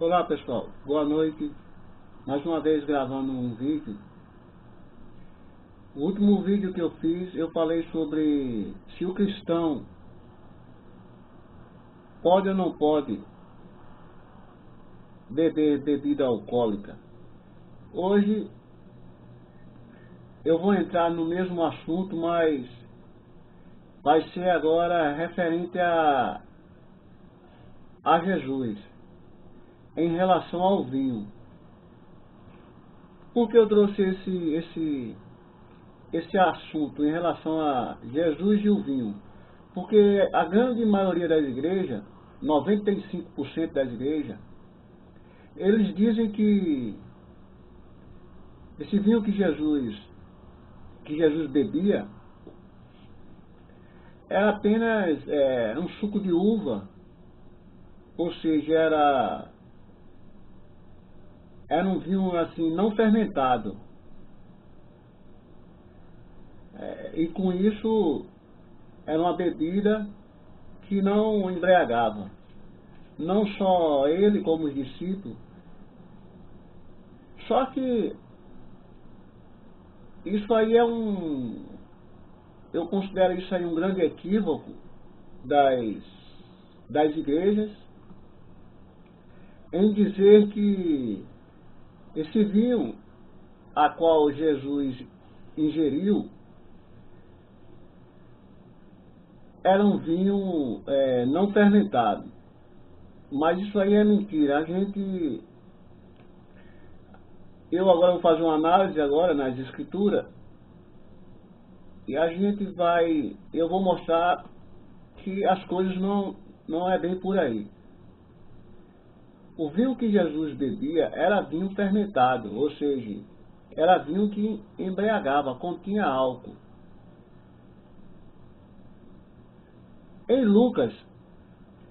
Olá pessoal, boa noite. Mais uma vez gravando um vídeo. O último vídeo que eu fiz, eu falei sobre se o cristão pode ou não pode beber bebida alcoólica. Hoje eu vou entrar no mesmo assunto, mas vai ser agora referente a Jesus, em relação ao vinho. Por que eu trouxe esse assunto em relação a Jesus e o vinho? Porque a grande maioria das igrejas, 95% das igrejas, eles dizem que esse vinho que Jesus bebia era apenas um suco de uva, ou seja, era um vinho assim não fermentado. E com isso era uma bebida que não embriagava. Não só ele, como os discípulos. Só que isso aí eu considero isso aí um grande equívoco das igrejas, em dizer que esse vinho a qual Jesus ingeriu era um vinho não fermentado. Mas isso aí é mentira. Eu agora vou fazer uma análise agora nas escrituras e eu vou mostrar que as coisas não é bem por aí. O vinho que Jesus bebia era vinho fermentado, ou seja, era vinho que embriagava, continha álcool. Em Lucas,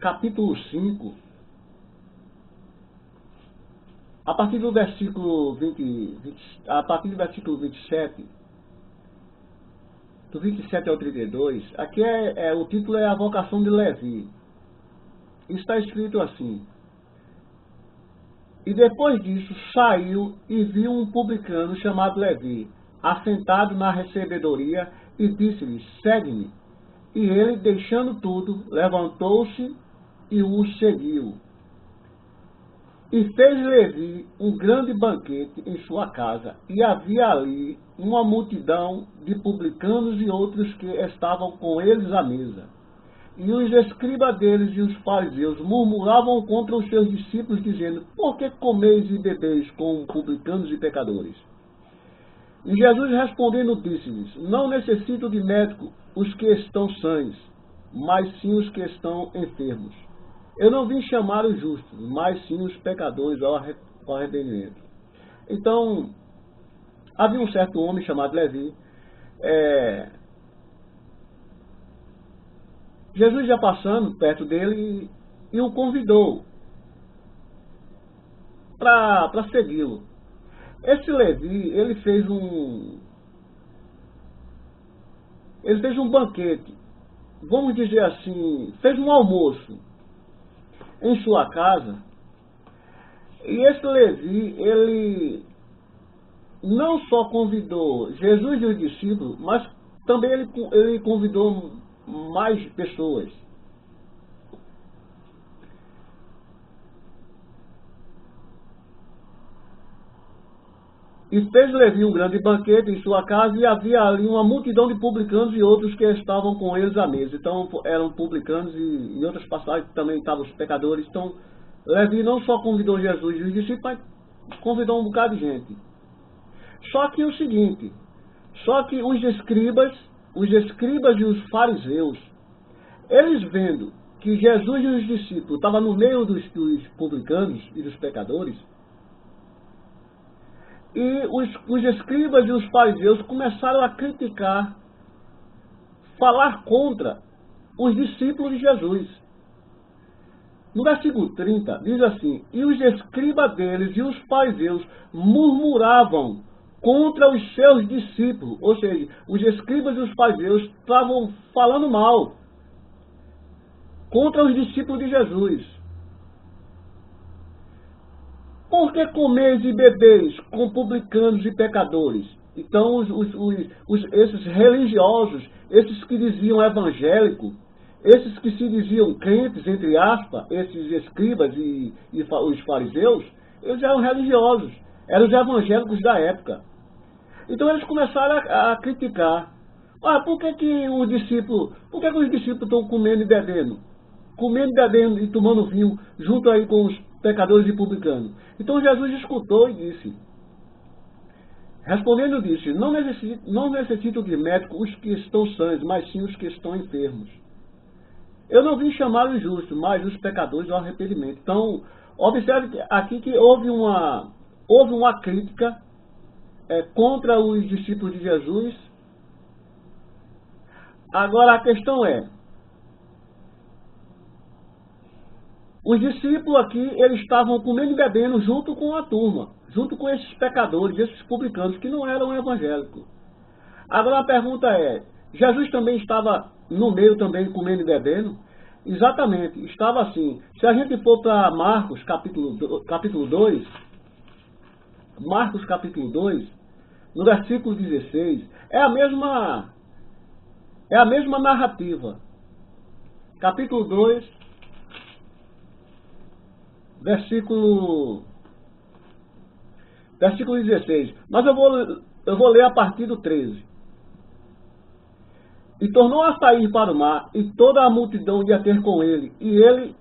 capítulo 5, a partir do versículo 27, do 27 ao 32, aqui o título é a vocação de Levi. Está escrito assim: E depois disso saiu e viu um publicano chamado Levi, assentado na recebedoria, e disse-lhe: Segue-me. E ele, deixando tudo, levantou-se e o seguiu. E fez Levi um grande banquete em sua casa, e havia ali uma multidão de publicanos e outros que estavam com eles à mesa. E os escribas deles e os fariseus murmuravam contra os seus discípulos, dizendo: Por que comeis e bebeis com publicanos e pecadores? E Jesus respondendo disse-lhes: Não necessito de médico os que estão sãos, mas sim os que estão enfermos. Eu não vim chamar os justos, mas sim os pecadores ao arrependimento. Então, havia um certo homem chamado Levi. Jesus já passando perto dele e o convidou para segui-lo. Esse Levi, ele fez um banquete, vamos dizer assim, fez um almoço em sua casa. E esse Levi, ele não só convidou Jesus e os discípulos, mas também ele convidou mais pessoas. E fez Levi um grande banquete em sua casa, e havia ali uma multidão de publicanos e outros que estavam com eles à mesa. Então eram publicanos e em outras passagens também estavam os pecadores. Então Levi não só convidou Jesus e os discípulos, mas convidou um bocado de gente. Só que os escribas e os fariseus, eles vendo que Jesus e os discípulos estavam no meio dos publicanos e dos pecadores, e os escribas e os fariseus começaram a criticar, falar contra os discípulos de Jesus. No versículo 30 diz assim: E os escribas deles e os fariseus murmuravam contra os seus discípulos. Ou seja, os escribas e os fariseus estavam falando mal contra os discípulos de Jesus. Por que comeis e bebeis com publicanos e pecadores? Então, esses religiosos, esses que diziam evangélico, esses que se diziam crentes, entre aspas, esses escribas e os fariseus, eles eram religiosos, eram os evangélicos da época. Então eles começaram a criticar. Ah, por que os discípulos estão comendo e bebendo? Comendo e bebendo e tomando vinho junto aí com os pecadores e publicanos. Então Jesus escutou e disse, respondendo disse, não necessito de médico os que estão sãos, mas sim os que estão enfermos. Eu não vim chamar os justos, mas os pecadores ao arrependimento. Então, observe aqui que houve uma crítica contra os discípulos de Jesus. Agora a questão é, os discípulos aqui, eles estavam comendo e bebendo junto com a turma, junto com esses pecadores, esses publicanos, que não eram evangélicos. Agora a pergunta é, Jesus também estava no meio também comendo e bebendo? Exatamente, estava assim. Se a gente for para Marcos capítulo 2, Marcos capítulo 2, no versículo 16, é a mesma narrativa. Capítulo 2, versículo 16. Mas eu vou ler a partir do 13. E tornou a sair para o mar, e toda a multidão ia ter com ele, e ele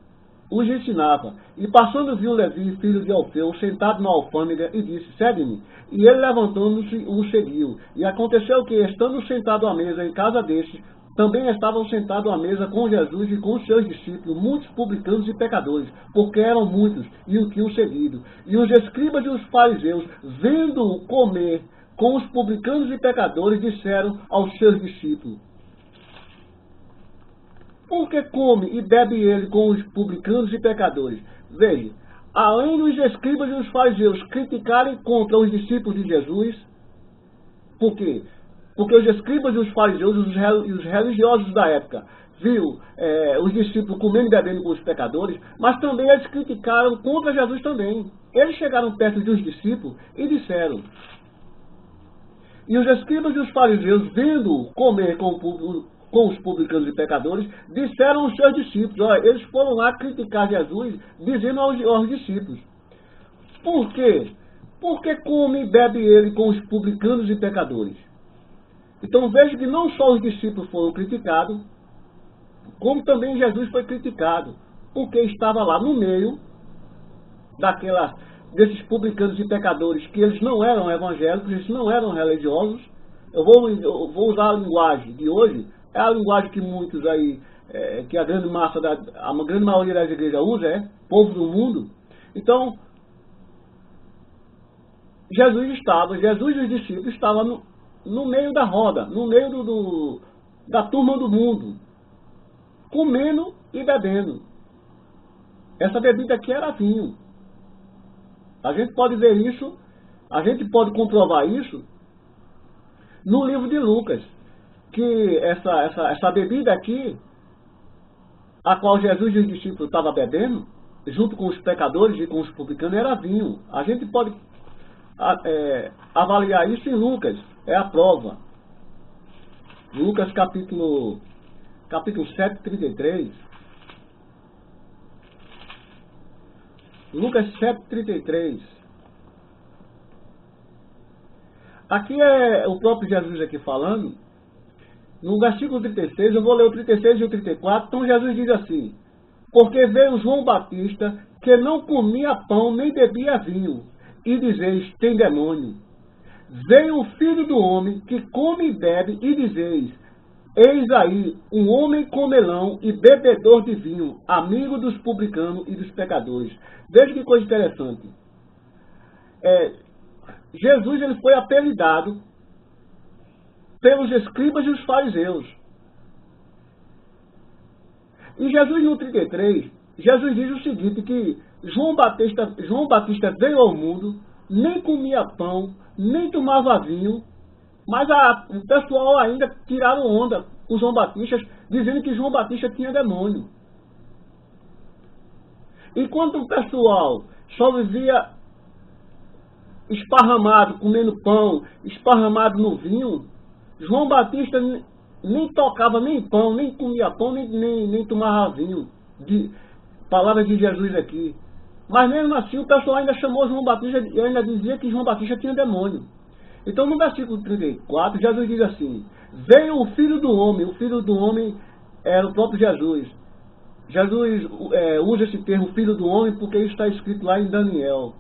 os ensinava. E passando viu Levi, filho de Alfeu, sentado na alfândega, e disse, segue-me. E ele, levantando-se, o seguiu. E aconteceu que, estando sentado à mesa em casa destes, também estavam sentados à mesa com Jesus e com os seus discípulos, muitos publicanos e pecadores, porque eram muitos, e o tinham seguido. E os escribas e os fariseus, vendo-o comer com os publicanos e pecadores, disseram aos seus discípulos, por que come e bebe ele com os publicanos e pecadores? Veja, além dos escribas e os fariseus criticarem contra os discípulos de Jesus, por quê? Porque os escribas e os fariseus e os religiosos da época viu os discípulos comendo e bebendo com os pecadores, mas também eles criticaram contra Jesus também. Eles chegaram perto dos discípulos e disseram, e os escribas e os fariseus, vendo comer com os publicanos e pecadores, disseram aos seus discípulos, olha, eles foram lá criticar Jesus, dizendo aos discípulos, por quê? Por que come e bebe ele com os publicanos e pecadores? Então veja que não só os discípulos foram criticados, como também Jesus foi criticado, porque estava lá no meio desses publicanos e pecadores, que eles não eram evangélicos, eles não eram religiosos. Eu vou usar a linguagem de hoje, é a linguagem que muitos aí, que a grande maioria das igrejas usa, povo do mundo. Então, Jesus e os discípulos estavam no meio da roda, no meio da turma do mundo, comendo e bebendo. Essa bebida aqui era vinho. A gente pode ver isso, a gente pode comprovar isso no livro de Lucas, que essa bebida aqui, a qual Jesus e os discípulos estavam bebendo, junto com os pecadores e com os publicanos, era vinho. A gente pode avaliar isso em Lucas, é a prova. Lucas capítulo 7, 33. Lucas 7, 33. Aqui é o próprio Jesus aqui falando. No versículo 36, eu vou ler o 36 e o 34. Então Jesus diz assim, porque veio João Batista, que não comia pão nem bebia vinho, e dizeis, tem demônio. Veio o Filho do Homem, que come e bebe, e dizeis, eis aí um homem comelão e bebedor de vinho, amigo dos publicanos e dos pecadores. Veja que coisa interessante. Jesus ele foi apelidado pelos escribas e os fariseus. E Jesus no 33, Jesus diz o seguinte, que João Batista veio ao mundo, nem comia pão, nem tomava vinho, mas o pessoal ainda tiraram onda com João Batista, dizendo que João Batista tinha demônio. Enquanto o pessoal só vivia esparramado, comendo pão, esparramado no vinho, João Batista nem tocava nem pão, nem comia pão, nem tomava vinho. Palavra de Jesus aqui. Mas mesmo assim o pessoal ainda chamou João Batista e ainda dizia que João Batista tinha demônio. Então no versículo 34, Jesus diz assim: veio o Filho do Homem era o próprio Jesus. Jesus usa esse termo Filho do Homem porque isso está escrito lá em Daniel.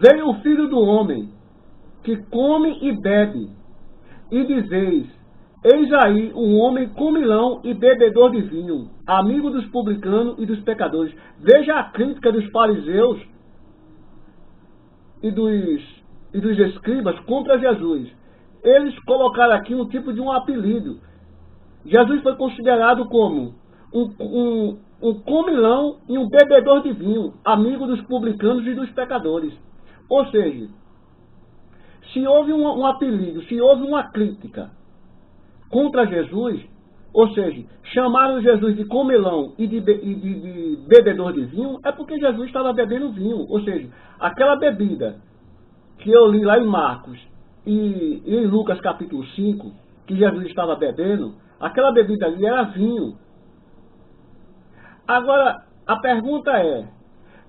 Veio o Filho do Homem, que come e bebe, e dizeis: eis aí um homem comilão e bebedor de vinho, amigo dos publicanos e dos pecadores. Veja a crítica dos fariseus e dos escribas contra Jesus. Eles colocaram aqui um tipo de um apelido. Jesus foi considerado como um comilão e um bebedor de vinho, amigo dos publicanos e dos pecadores. Ou seja, se houve um apelido, se houve uma crítica contra Jesus, ou seja, chamaram Jesus de comilão e de bebedor de vinho, é porque Jesus estava bebendo vinho. Ou seja, aquela bebida que eu li lá em Marcos e em Lucas capítulo 5, que Jesus estava bebendo, aquela bebida ali era vinho. Agora, a pergunta é,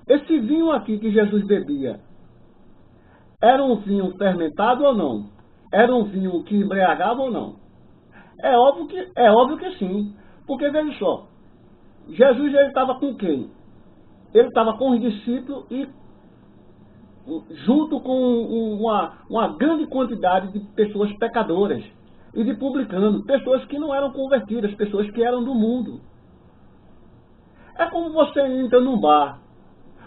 esse vinho aqui que Jesus bebia, era um vinho fermentado ou não? Era um vinho que embriagava ou não? É óbvio que sim. Porque, veja só, Jesus ele estava com quem? Ele estava com os discípulos e junto com uma grande quantidade de pessoas pecadoras e de publicanos, pessoas que não eram convertidas, pessoas que eram do mundo. É como você entra num bar.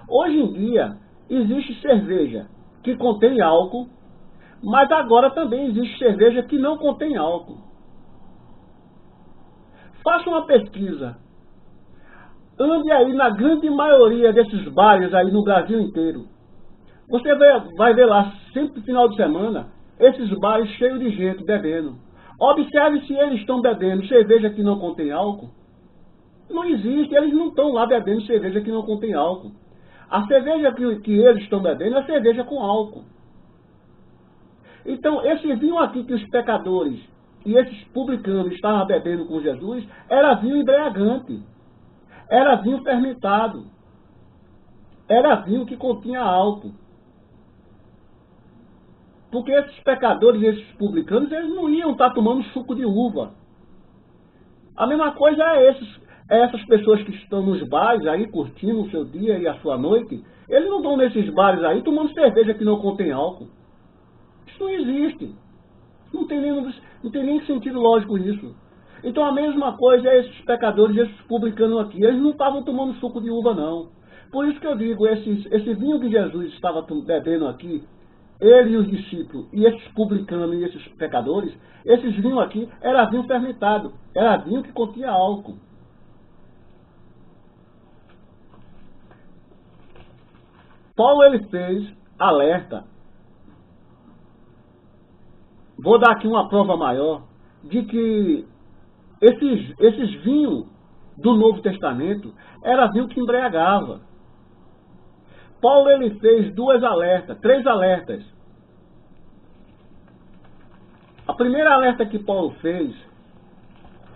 Hoje em dia, existe cerveja que contém álcool, mas agora também existe cerveja que não contém álcool. Faça uma pesquisa. Ande aí na grande maioria desses bares aí no Brasil inteiro. Você vai ver lá, sempre no final de semana, esses bares cheios de gente bebendo. Observe se eles estão bebendo cerveja que não contém álcool. Não existe, eles não estão lá bebendo cerveja que não contém álcool. A cerveja que eles estão bebendo é cerveja com álcool. Então, esse vinho aqui que os pecadores e esses publicanos estavam bebendo com Jesus, era vinho embriagante. Era vinho fermentado. Era vinho que continha álcool. Porque esses pecadores e esses publicanos, eles não iam estar tomando suco de uva. A mesma coisa essas pessoas que estão nos bares aí, curtindo o seu dia e a sua noite, eles não estão nesses bares aí tomando cerveja que não contém álcool. Isso não existe. Não tem nem sentido lógico isso. Então a mesma coisa é esses pecadores e esses publicanos aqui. Eles não estavam tomando suco de uva, não. Por isso que eu digo, esse vinho que Jesus estava bebendo aqui, ele e os discípulos, e esses publicanos e esses pecadores, esses vinhos aqui, era vinho fermentado. Era vinho que continha álcool. Paulo ele fez alerta. Vou dar aqui uma prova maior de que esses vinhos do Novo Testamento era vinho que embriagava. Paulo ele fez três alertas. A primeira alerta que Paulo fez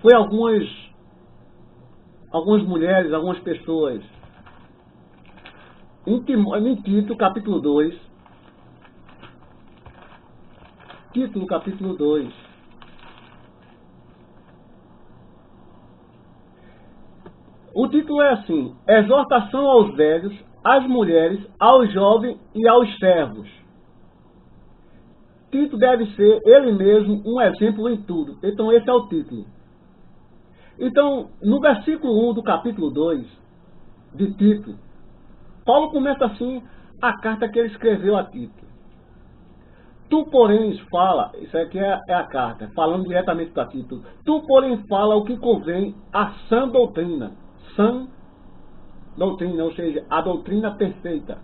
foi algumas mulheres, algumas pessoas. Em Tito, capítulo 2. Tito, capítulo 2. O título é assim: exortação aos velhos, às mulheres, aos jovens e aos servos. Tito deve ser ele mesmo um exemplo em tudo. Então esse é o título. Então, no versículo 1 do capítulo 2 de Tito, Paulo começa assim a carta que ele escreveu a Tito. Tu, porém, fala, isso aqui é a carta, falando diretamente para Tito. Tu, porém, fala o que convém à sã doutrina. Sã doutrina, ou seja, a doutrina perfeita.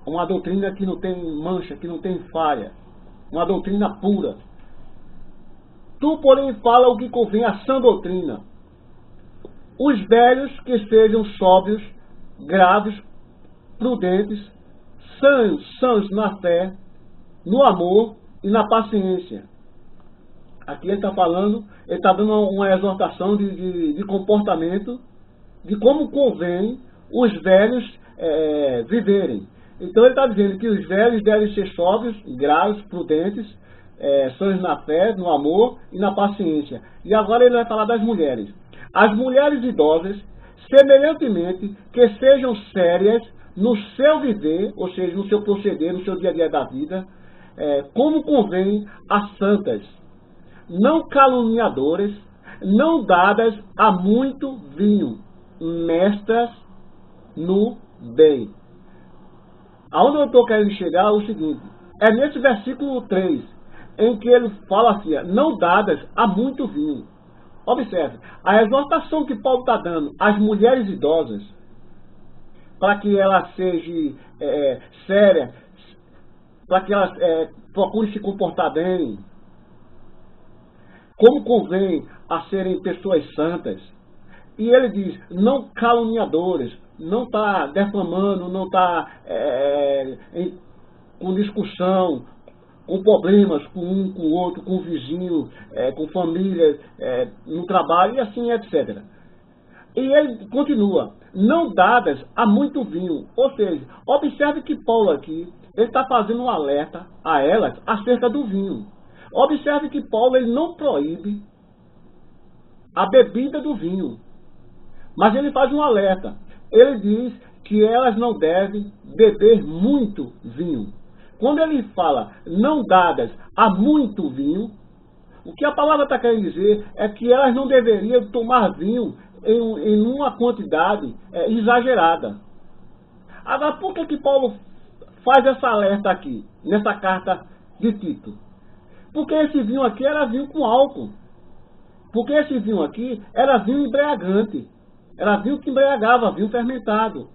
Uma doutrina que não tem mancha, que não tem falha. Uma doutrina pura. Tu, porém, fala o que convém à sã doutrina. Os velhos que sejam sóbrios, graves, prudentes, sãos na fé, no amor e na paciência. Aqui ele está falando, ele está dando uma exortação de comportamento, de como convém os velhos viverem. Então ele está dizendo que os velhos devem ser sóbrios, graves, prudentes, sãos na fé, no amor e na paciência. E agora ele vai falar das mulheres. As mulheres idosas, semelhantemente, que sejam sérias no seu viver, ou seja, no seu proceder, no seu dia a dia da vida, como convém a santas, não caluniadoras, não dadas a muito vinho, mestras no bem. Aonde eu estou querendo chegar é o seguinte, é nesse versículo 3, em que ele fala assim, não dadas a muito vinho. Observe, a exortação que Paulo está dando às mulheres idosas, para que ela seja séria, para que ela procure se comportar bem, como convém a serem pessoas santas. E ele diz, não caluniadores, não está defamando, não está com discussão, com problemas com um, com o outro, com o vizinho, com família, no trabalho e assim, etc. E ele continua, não dadas a muito vinho. Ou seja, observe que Paulo aqui, ele está fazendo um alerta a elas acerca do vinho. Observe que Paulo ele não proíbe a bebida do vinho, mas ele faz um alerta. Ele diz que elas não devem beber muito vinho. Quando ele fala não dadas a muito vinho, o que a palavra está querendo dizer é que elas não deveriam tomar vinho em uma quantidade exagerada. Agora, por que Paulo faz essa alerta aqui, nessa carta de Tito? Porque esse vinho aqui era vinho com álcool. Porque esse vinho aqui era vinho embriagante. Era vinho que embriagava, vinho fermentado.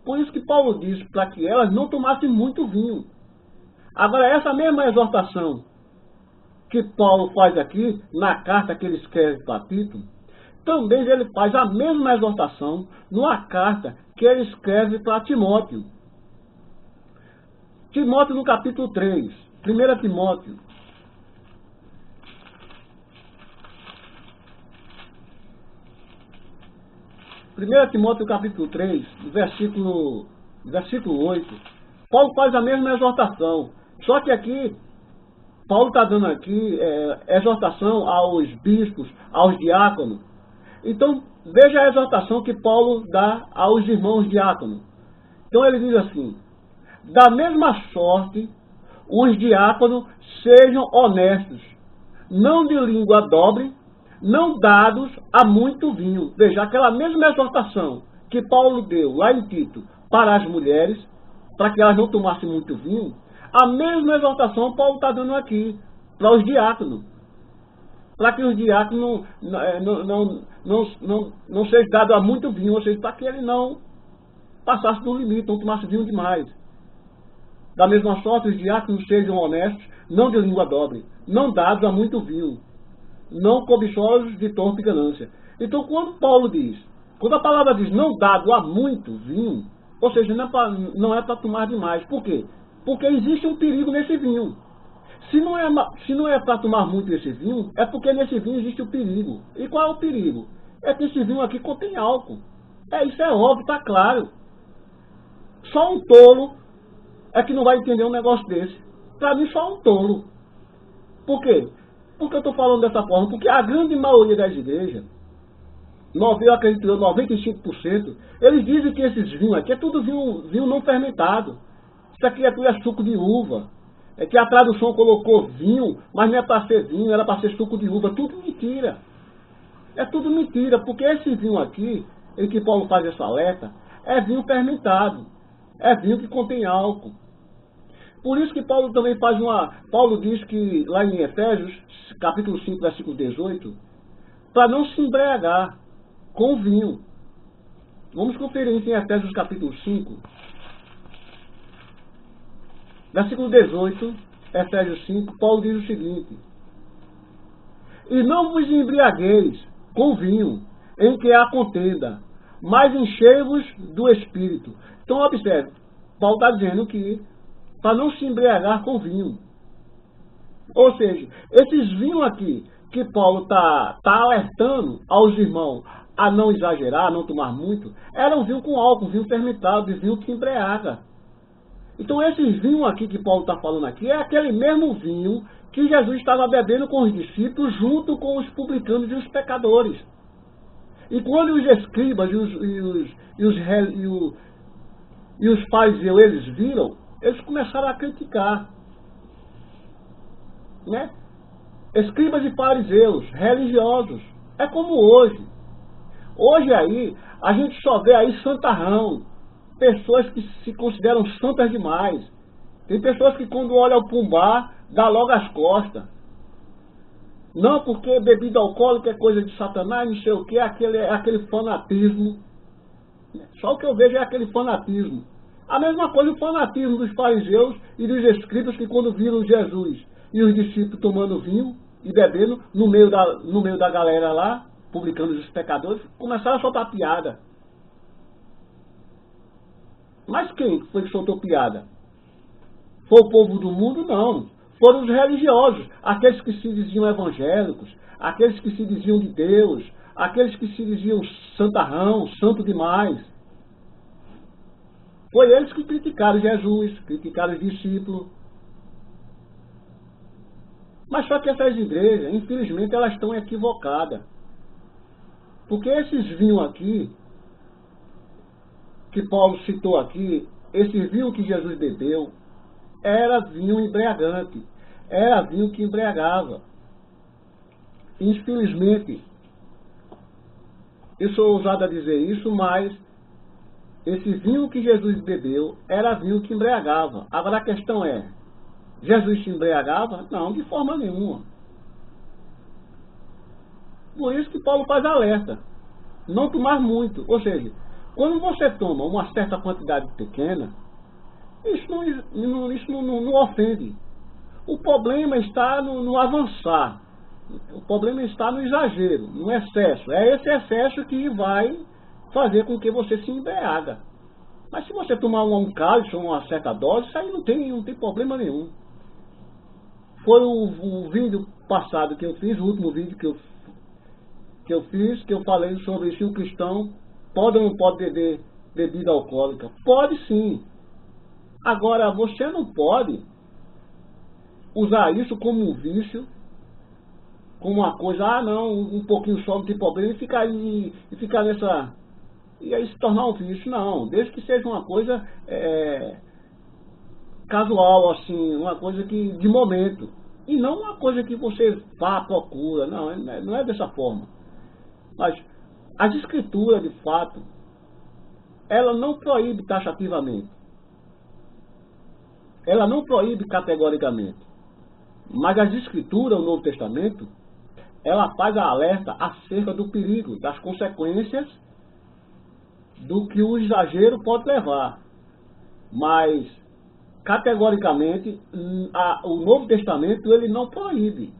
Por isso que Paulo diz para que elas não tomassem muito vinho. Agora, essa mesma exortação que Paulo faz aqui, na carta que ele escreve para Tito, também ele faz a mesma exortação numa carta que ele escreve para Timóteo. Timóteo no capítulo 3. 1 Timóteo. 1 Timóteo capítulo 3, versículo 8, Paulo faz a mesma exortação. Só que aqui, Paulo está dando aqui exortação aos bispos, aos diáconos. Então, veja a exortação que Paulo dá aos irmãos diáconos. Então ele diz assim, da mesma sorte, os diáconos sejam honestos, não de língua dobre, não dados a muito vinho. Veja, aquela mesma exortação que Paulo deu lá em Tito para as mulheres, para que elas não tomassem muito vinho, a mesma exortação Paulo está dando aqui para os diáconos. Para que os diáconos não sejam dados a muito vinho, ou seja, para que ele não passasse do limite, não tomasse vinho demais. Da mesma sorte, os diáconos sejam honestos, não de língua dobre, não dados a muito vinho, não cobiçosos de torpe ganância. Então, quando Paulo diz, quando a palavra diz não dado a muito vinho, ou seja, não é para tomar demais. Por quê? Porque existe um perigo nesse vinho. Se não é para tomar muito esse vinho, é porque nesse vinho existe o perigo. E qual é o perigo? É que esse vinho aqui contém álcool. Isso é óbvio, está claro. Só um tolo é que não vai entender um negócio desse. Para mim, só um tolo. Por quê? Porque eu estou falando dessa forma? Porque a grande maioria das igrejas, eu acredito 95%, eles dizem que esses vinhos aqui é tudo vinho não fermentado. Isso aqui é tudo suco de uva. É que a tradução colocou vinho, mas não é para ser vinho, era para ser suco de uva. Tudo mentira. É tudo mentira, porque esse vinho aqui, em que Paulo faz essa alerta, é vinho fermentado. É vinho que contém álcool. Por isso que Paulo também faz Paulo diz que lá em Efésios, capítulo 5, versículo 18, para não se embriagar com vinho. Vamos conferir isso em Efésios capítulo 5, versículo 18, Efésios 5, Paulo diz o seguinte, e não vos embriagueis com vinho, em que há contenda, mas enchei-vos do Espírito. Então, observe, Paulo está dizendo que para não se embriagar com vinho. Ou seja, esses vinhos aqui que Paulo está alertando aos irmãos a não exagerar, a não tomar muito, eram vinho com álcool, vinho fermentado, vinho que embriaga. Então esses vinhos aqui que Paulo está falando aqui é aquele mesmo vinho que Jesus estava bebendo com os discípulos junto com os publicanos e os pecadores. E quando os escribas e os fariseus eles viram, eles começaram a criticar. Né? Escribas e fariseus, religiosos. É como hoje. Hoje aí, a gente só vê aí santarrão. Pessoas que se consideram santas demais. Tem pessoas que quando olham o pumbá, dá logo as costas. Não, porque bebida alcoólica é coisa de Satanás, não sei o que, é aquele fanatismo. Só o que eu vejo é aquele fanatismo. A mesma coisa o fanatismo dos fariseus e dos escribas que quando viram Jesus e os discípulos tomando vinho e bebendo no meio da galera lá, publicando os pecadores, começaram a soltar piada. Mas quem foi que soltou piada? Foi o povo do mundo? Não. Foram os religiosos, aqueles que se diziam evangélicos, aqueles que se diziam de Deus, aqueles que se diziam santarrão, santo demais. Foi eles que criticaram Jesus, criticaram os discípulos. Mas só que essas igrejas, infelizmente, elas estão equivocadas. Porque esses vinhos aqui, que Paulo citou aqui, esse vinho que Jesus bebeu, era vinho embriagante. Era vinho que embriagava. Infelizmente, eu sou ousado a dizer isso, mas esse vinho que Jesus bebeu era vinho que embriagava. Agora a questão é, Jesus se embriagava? Não, de forma nenhuma. Por isso que Paulo faz alerta. Não tomar muito. Ou seja, quando você toma uma certa quantidade pequena, isso não ofende. O problema está no avançar. O problema está no exagero, no excesso. É esse excesso que vai fazer com que você se embriaga. Mas se você tomar um cálice ou uma certa dose, isso aí não tem problema nenhum. Foi o vídeo passado que eu fiz, o último vídeo que eu fiz, que eu falei sobre se o cristão pode ou não pode beber bebida alcoólica. Pode sim. Agora, você não pode usar isso como um vício, como uma coisa, não, um pouquinho só não tem problema, e ficar nessa... E aí se tornar um vício, não. Desde que seja uma coisa casual, assim, uma coisa que de momento. E não uma coisa que você vá à procura, não é dessa forma. Mas as escrituras, de fato, ela não proíbe taxativamente. Ela não proíbe categoricamente. Mas as escrituras, o Novo Testamento, ela faz a alerta acerca do perigo, das consequências do que o exagero pode levar. Mas, categoricamente, o Novo Testamento ele não proíbe.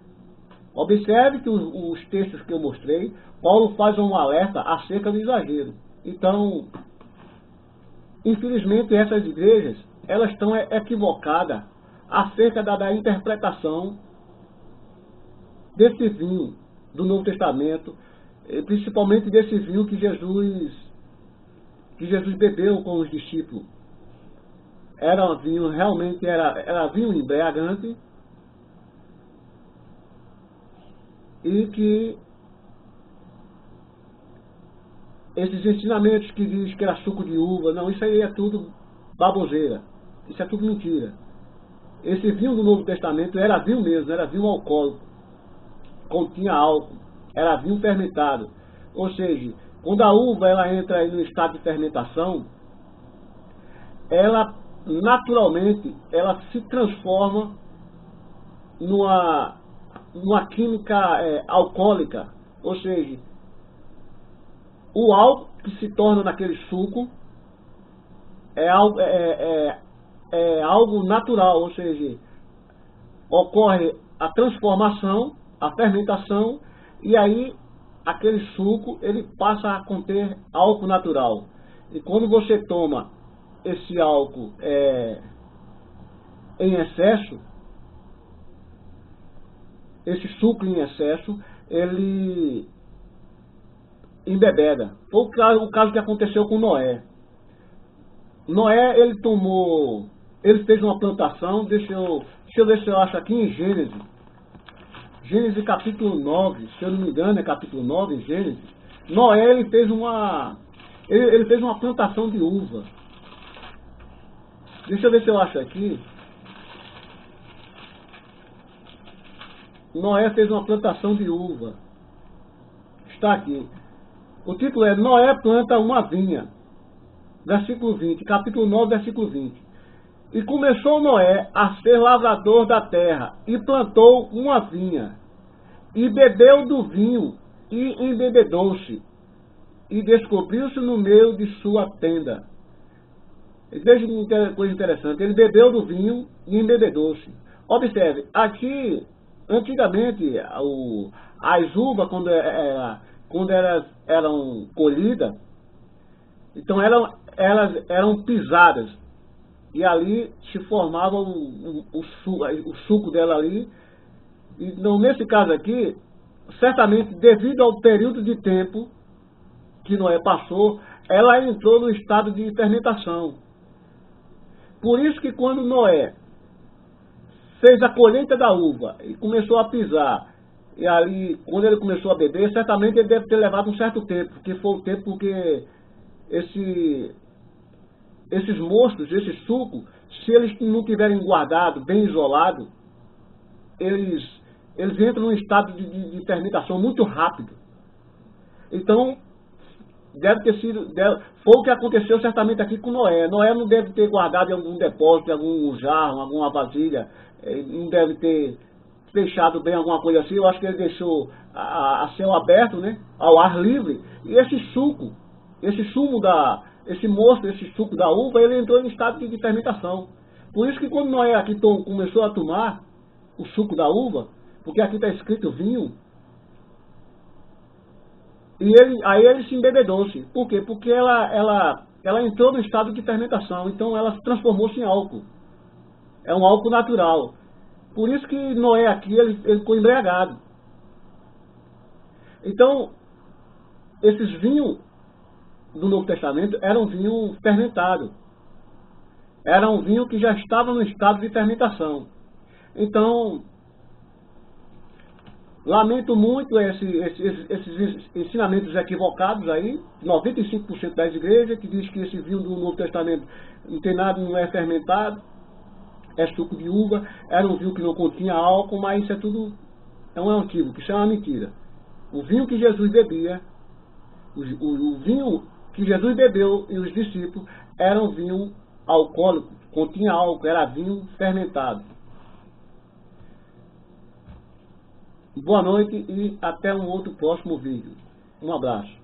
Observe que os textos que eu mostrei, Paulo faz um alerta acerca do exagero. Então, infelizmente, essas igrejas, elas estão equivocadas acerca da interpretação desse vinho do Novo Testamento, principalmente desse vinho que Jesus bebeu com os discípulos. Era um vinho, realmente era vinho embriagante, e que esses ensinamentos que diz que era suco de uva, não, isso aí é tudo baboseira, isso é tudo mentira. Esse vinho do Novo Testamento era vinho mesmo, era vinho alcoólico, continha álcool, era vinho fermentado. Ou seja, quando a uva ela entra aí no estado de fermentação, ela naturalmente ela se transforma numa química alcoólica. Ou seja, o álcool que se torna naquele suco é algo natural, ou seja, ocorre a transformação, a fermentação, e aí aquele suco ele passa a conter álcool natural. E quando você toma esse álcool em excesso, esse suco em excesso, ele embebeda. Foi o caso que aconteceu com Noé. Noé, ele fez uma plantação, deixa eu ver se eu acho aqui em Gênesis capítulo 9, se eu não me engano é capítulo 9 em Gênesis. Noé, ele fez uma plantação de uva. Deixa eu ver se eu acho aqui. Noé fez uma plantação de uva. Está aqui. O título é Noé planta uma vinha. Versículo 20, capítulo 9, versículo 20. E começou Noé a ser lavrador da terra, e plantou uma vinha, e bebeu do vinho, e embebedou-se, e descobriu-se no meio de sua tenda. Veja que coisa interessante, ele bebeu do vinho e embebedou-se. Observe, aqui, antigamente, as uvas, quando elas eram colhidas, então elas eram pisadas, e ali se formava o suco dela ali. Então, nesse caso aqui, certamente, devido ao período de tempo que Noé passou, ela entrou no estado de fermentação. Por isso que quando Noé fez a colheita da uva e começou a pisar, e ali, quando ele começou a beber, certamente ele deve ter levado um certo tempo, porque foi o tempo porque esses mostos, esse suco, se eles não tiverem guardado, bem isolado, eles entram num estado de fermentação muito rápido. Então, foi o que aconteceu certamente aqui com Noé. Noé não deve ter guardado em algum depósito, em algum jarro, em alguma vasilha, não deve ter fechado bem alguma coisa assim. Eu acho que ele deixou a céu aberto, né, ao ar livre, e esse suco, esse suco da uva, ele entrou em estado de fermentação. Por isso que quando Noé aqui começou a tomar o suco da uva, porque aqui está escrito vinho, aí ele se embebedou-se. Por quê? Porque ela entrou no estado de fermentação, então ela transformou-se em álcool. É um álcool natural. Por isso que Noé aqui, ele ficou embriagado. Então, esses vinhos do Novo Testamento eram vinho fermentado. Era um vinho que já estava no estado de fermentação. Então, lamento muito esses ensinamentos equivocados aí, 95% das igrejas, que diz que esse vinho do Novo Testamento não tem nada, não é fermentado, é suco de uva, era um vinho que não continha álcool, mas isso é tudo, é um equívoco, isso é uma mentira. O vinho que Jesus bebia, o vinho que Jesus bebeu e os discípulos, era um vinho alcoólico, continha álcool, era vinho fermentado. Boa noite e até um outro próximo vídeo. Um abraço.